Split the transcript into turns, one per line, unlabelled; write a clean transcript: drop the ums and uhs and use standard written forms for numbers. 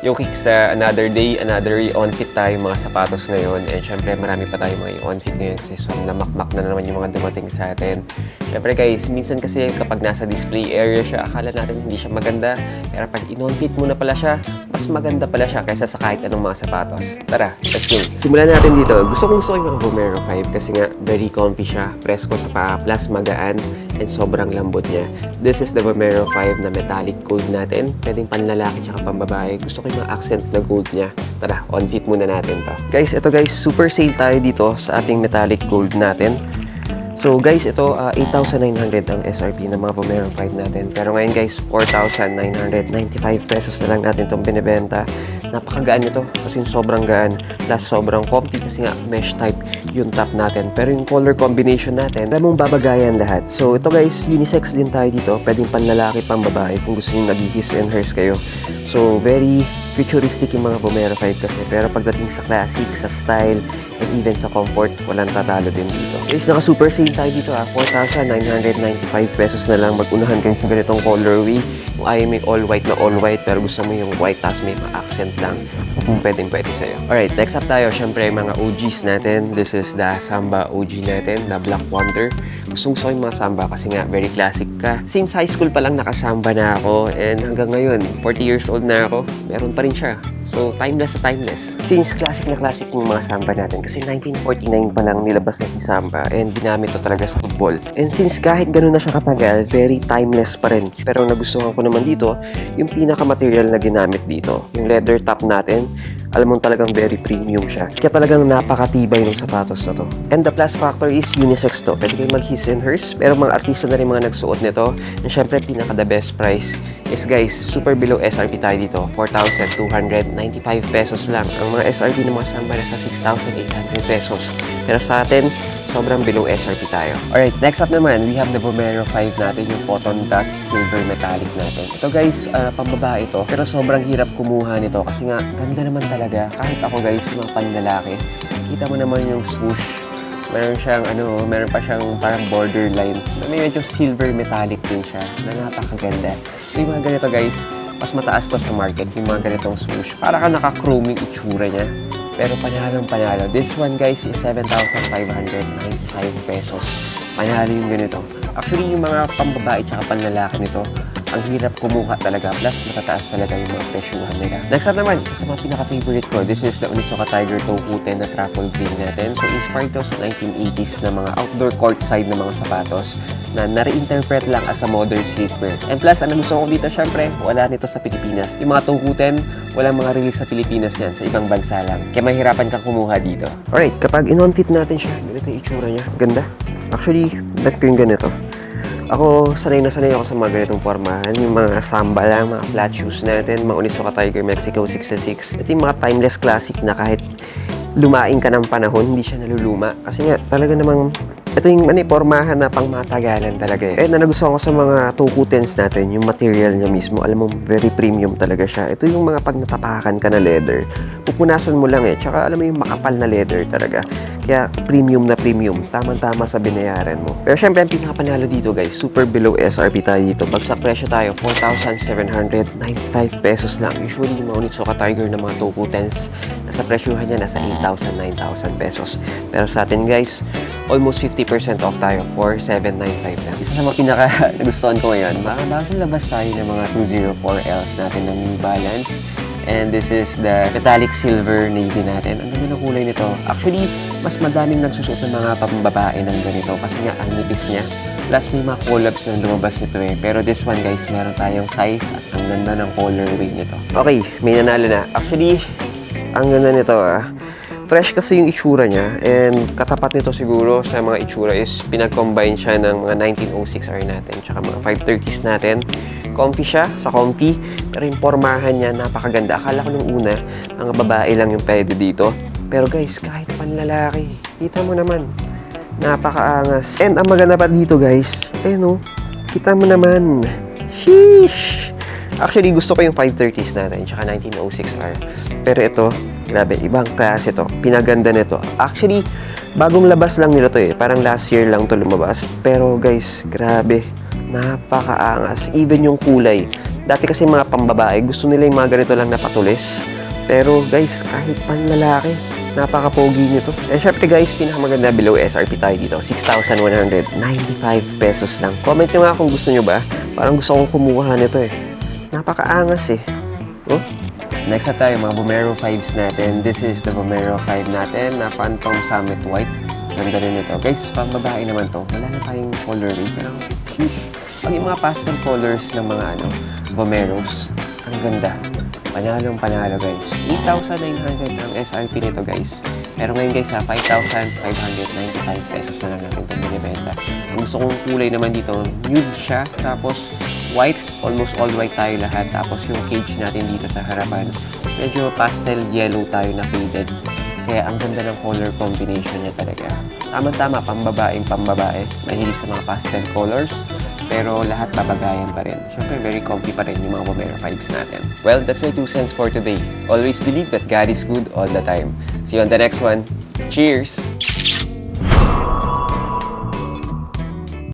Yo Kicks, another day, another on-fit tayo mga sapatos ngayon. And syempre marami pa tayo mga on-fit ngayon kasi namakmak na naman yung mga dumating sa atin. Syempre guys, minsan kasi kapag nasa display area siya, akala natin hindi siya maganda. Pero pag in-on-fit mo na pala siya, mas maganda pala siya kaysa sa kahit anong mga sapatos. Tara, let's go! Simulan natin dito. Gusto ko yung mga Vomero 5 kasi nga very comfy siya. Presko sa paa, plus magaan, and sobrang lambot niya. This is the Vomero 5 na metallic gold natin. Pwedeng panlalaki tsaka pambabae. Gusto ko yung mga accent na gold niya. Tara, on-fit muna natin to. Guys, ito guys, super sale tayo dito sa ating metallic gold natin. So guys, ito 8,900 ang SRP ng mga Vomero 5 natin. Pero ngayon guys, 4,995 pesos na lang natin itong binibenta. Napakagaan nito kasi sobrang gaan. Plus sobrang comfy kasi nga mesh type yung top natin. Pero yung color combination natin, alam mong babagayan lahat. So ito guys, unisex din tayo dito. Pwedeng panlalaki, pambabae kung gusto nyo nag-his and hers kayo. So very futuristic yung mga Vomero 5 kasi. Pero pagdating sa classic, sa style, and even sa comfort, walang tatalo din dito. Guys, naka super sale tayo dito 4,995 pesos na lang. Mag-unahan kayo ng ganitong colorway. Kung ayaw may all white na all white, pero gusto mo yung white tapos may accent lang, pwedeng pwede sa'yo. Alright, next up tayo, syempre mga OGs natin. This is the Samba OG natin, the Black Wonder. Gustong gusto ko yung mga Samba kasi nga very classic ka. Since high school pa lang nakasamba na ako, and hanggang ngayon, 40 years old na ako, meron pa rin siya. So, timeless na timeless. Since classic na classic yung mga Samba natin, kasi 1949 pa lang nilabas na si Samba, and ginamit to talaga sa football. And since kahit ganun na siya katagal, very timeless pa rin. Pero nagustuhan ko naman dito, yung pinaka-material na ginamit dito. Yung leather top natin, alam mo talagang very premium siya. Kaya talagang napakatibay ng sapatos na to. And the plus factor is unisex to. Pwede kayo mag-his and hers. Pero mga artista na rin mga nagsuot nito. And syempre, pinaka the best price is guys, super below SRP tayo dito. 4,295 pesos lang. Ang mga SRP ng mga Samba nasa 6,800 pesos. Pero sa atin, sobrang below SRP tayo. Alright, next up naman, we have the Vomero 5 natin, yung cotton dust silver metallic natin. Ito guys, pambabae ito, pero sobrang hirap kumuha nito kasi nga, ganda naman talaga. Kahit ako guys, yung mga panlalaki, kita mo naman yung swoosh. Meron siyang meron pa siyang parang borderline na may medyo silver metallic din siya na napakaganda. So yung mga ganito guys, mas mataas to sa market, yung mga ganitong swoosh. Para ka naka-chrome yung itsura niya. Pero panalong panalo. This one guys is 7,595 pesos. Panalo yung ganito. Actually, yung mga pambabae at panlalaki nito, ang hirap kumuha talaga. Plus, matataas talaga yung mga presyuhan nila. Next up naman, isa sa mga pinaka-favorite ko, this is the Onitsuka Tiger Toe 10 na truffle green natin. So, inspired to sa 1980s na mga outdoor courtside na mga sapatos na na-reinterpret lang as a modern sleepwear. And plus, ang gusto ko dito, syempre, wala nito sa Pilipinas. Yung mga Toe 10, walang mga release sa Pilipinas yan, sa ibang bansa lang. Kaya mahirapan kang kumuha dito. Alright, kapag in-on-fit natin siya, ganito yung itsura niya. Ganda. Actually, bet ko yung ganito. Ako, sanay na sanay ako sa mga ganitong formahan. Yung mga Samba lang, mga flat shoes natin, mga Onitsuka Tiger Mexico 666. Ito yung mga timeless classic na kahit lumaing ka ng panahon, hindi siya naluluma. Kasi nga, talaga namang ito yung pormahan na pang matagalan talaga eh. Na nagustuhan ko sa mga Toe 10s natin, yung material niya mismo, alam mo, very premium talaga siya. Ito yung mga pag natapakan ka na leather, pupunasan mo lang eh. Tsaka alam mo yung makapal na leather talaga. Kaya premium na premium, tamang-tama sa binayaran mo. Pero syempre, ang pinakapanalo dito guys, super below SRP tayo dito. Bagsak presyo tayo, 4,795 pesos lang. Usually, yung mga Onitsuka Tiger na mga Toe 10s, nasa presyuhan niya, nasa 8,000, 9,000 pesos. Pero sa atin guys, almost 50% off tayo, 4,795 lang. Isa sa mga pinaka-nagustuhan ko ngayon, bagong labas tayo ng mga 204Ls natin ng New Balance. And this is the metallic silver navy natin. Ang ganda ng kulay nito. Actually, mas madaming nagsusuot ng mga pambabae ng ganito kasi nga ang nipis niya. Plus, may mga collabs na lumabas nito eh. Pero this one guys, meron tayong size at ang ganda ng colorway nito. Okay, may nanalo na. Actually, ang ganda nito fresh kasi yung itsura niya, and katapat nito siguro sa mga itsura is pinag-combine siya ng mga 1906R natin tsaka mga 530s natin. Comfy siya, sa comfy, pero yung pormahan niya napakaganda. Akala ko nung una, mga babae lang yung pwede dito. Pero guys, kahit panlalaki, kita mo naman, napakaangas. And ang maganda pa dito guys, kita mo naman, sheesh! Actually, gusto ko yung 530s natin, tsaka 1906R. Pero ito, grabe, ibang klase to. Pinaganda nito. Actually, bagong labas lang nila to eh. Parang last year lang to lumabas. Pero guys, grabe, napakaangas. Even yung kulay, Dati kasi mga pambabae, gusto nila yung mga ganito lang na patulis. Pero guys, kahit panlalaki, napaka-pogi nito. And syempre guys, pinakamaganda below SRP tayo dito. 6,195 pesos lang. Comment nyo nga kung gusto nyo ba. Parang gusto kong kumuha nito eh. Napakaangas eh. Oh? Next up tayo, mga Vomero 5s natin. This is the Vomero 5 natin na Phantom Summit White. Ganda rin ito. Guys, pang babae naman to. Wala na tayong coloring. Pero cute. Pag yung mga pastel colors ng mga Vomeros, ang ganda. Panalong panalo guys. 8,900 ang SRP nito guys. Pero ngayon guys 5,595 pesos na lang natin itong binibenta. Ang gusto kong kulay naman dito, nude siya. Tapos white, almost all white tayo lahat. Tapos yung cage natin dito sa harapan, medyo pastel yellow tayo na faded. Kaya ang ganda ng color combination niya talaga. Tama-tama, pambabaeng pambabae. Mahilig sa mga pastel colors. Pero lahat babagayan pa rin. Siyempre, very comfy pa rin yung mga Vomero 5s natin. Well, that's my 2 cents for today. Always believe that God is good all the time. See you on the next one. Cheers!